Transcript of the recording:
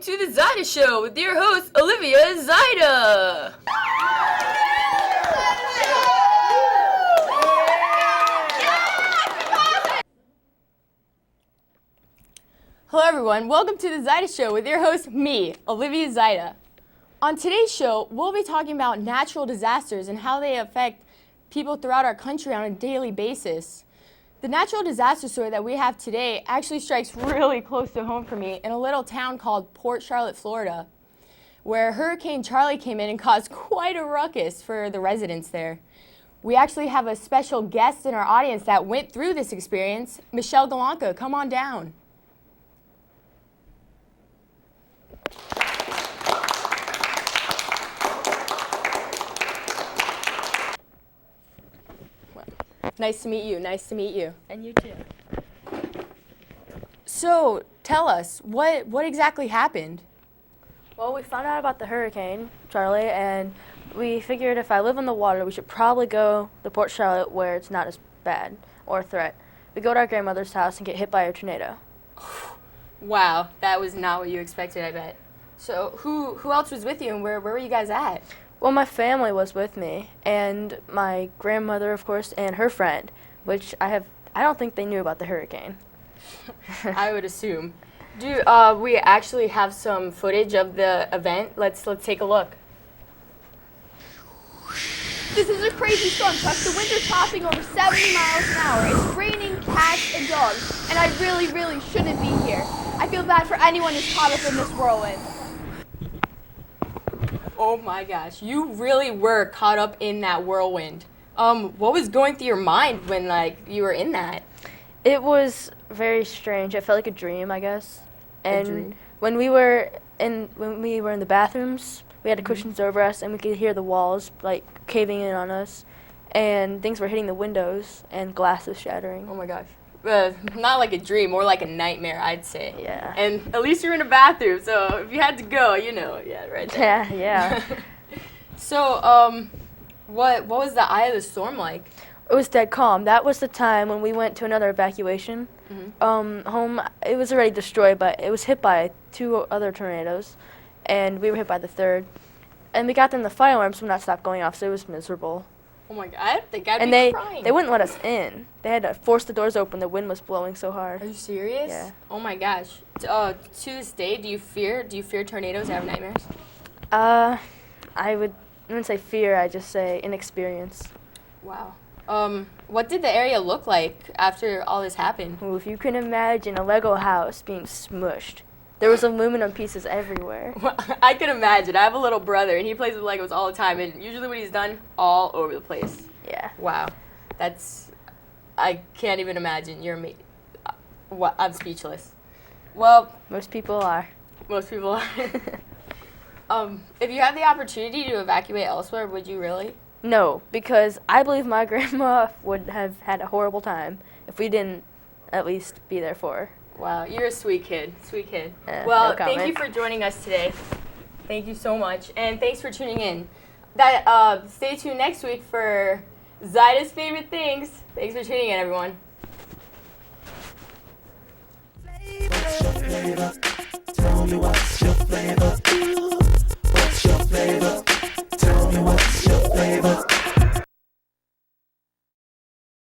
to the Zyduh Show with your host, Olivia Zyduh. Hello everyone, welcome to the Zyduh Show with your host, me, Olivia Zyduh. On today's show, we'll be talking about natural disasters and how they affect people throughout our country on a daily basis. The natural disaster story that we have today actually strikes really close to home for me in a little town called Port Charlotte, Florida, where Hurricane Charlie came in and caused quite a ruckus for the residents there. We actually have a special guest in our audience that went through this experience. Michelle Golonka, come on down. Nice to meet you. Nice to meet you. And you too. So, tell us, what exactly happened? Well, we found out about the hurricane, Charlie, and we figured if I live on the water, we should probably go to Port Charlotte where it's not as bad or a threat. We go to our grandmother's house and get hit by a tornado. Wow, that was not what you expected, I bet. So, who else was with you and where were you guys at? Well, my family was with me, and my grandmother, of course, and her friend, which I don't think they knew about the hurricane. I would assume. Do we actually have some footage of the event? Let's take a look. This is a crazy storm, Chuck. The winds are topping over 70 miles an hour. It's raining cats and dogs, and I really, really shouldn't be here. I feel bad for anyone who's caught up in this whirlwind. Oh my gosh, you really were caught up in that whirlwind. What was going through your mind when you were in that? It was very strange. It felt like a dream, I guess. And dream? when we were in the bathrooms, we had the cushions over us, and we could hear the walls caving in on us, and things were hitting the windows, and glass was shattering. Oh my gosh. Not like a dream, more like a nightmare, I'd say. Yeah. And at least you're in a bathroom, so if you had to go, yeah, right there. Yeah. So, what was the eye of the storm like? It was dead calm. That was the time when we went to another evacuation. Mm-hmm. Home, it was already destroyed, but it was hit by 2 other tornadoes, and we were hit by the 3rd. And we got them, the fire alarms would not stop going off, so it was miserable. Oh my God, I think I'd And be crying. they wouldn't let us in. They had to force the doors open. The wind was blowing so hard. Are you serious? Yeah. Oh my gosh. To this day, do you fear tornadoes? Have nightmares? I wouldn't say fear. I'd just say inexperience. Wow. What did the area look like after all this happened? Ooh, if you can imagine a Lego house being smushed. There was aluminum pieces everywhere. Well, I can imagine. I have a little brother, and he plays with Legos all the time, and usually when he's done, all over the place. Yeah. Wow. I can't even imagine. I'm speechless. Well, Most people are. most people are. If you had the opportunity to evacuate elsewhere, would you really? No, because I believe my grandma would have had a horrible time if we didn't at least be there for her. Wow, you're a sweet kid. Sweet kid. No Thank you comment. for joining us today. Thank you so much, and thanks for tuning in. Stay tuned next week for Zyduh's favorite things. Thanks for tuning in, everyone. Tell me what's your flavor?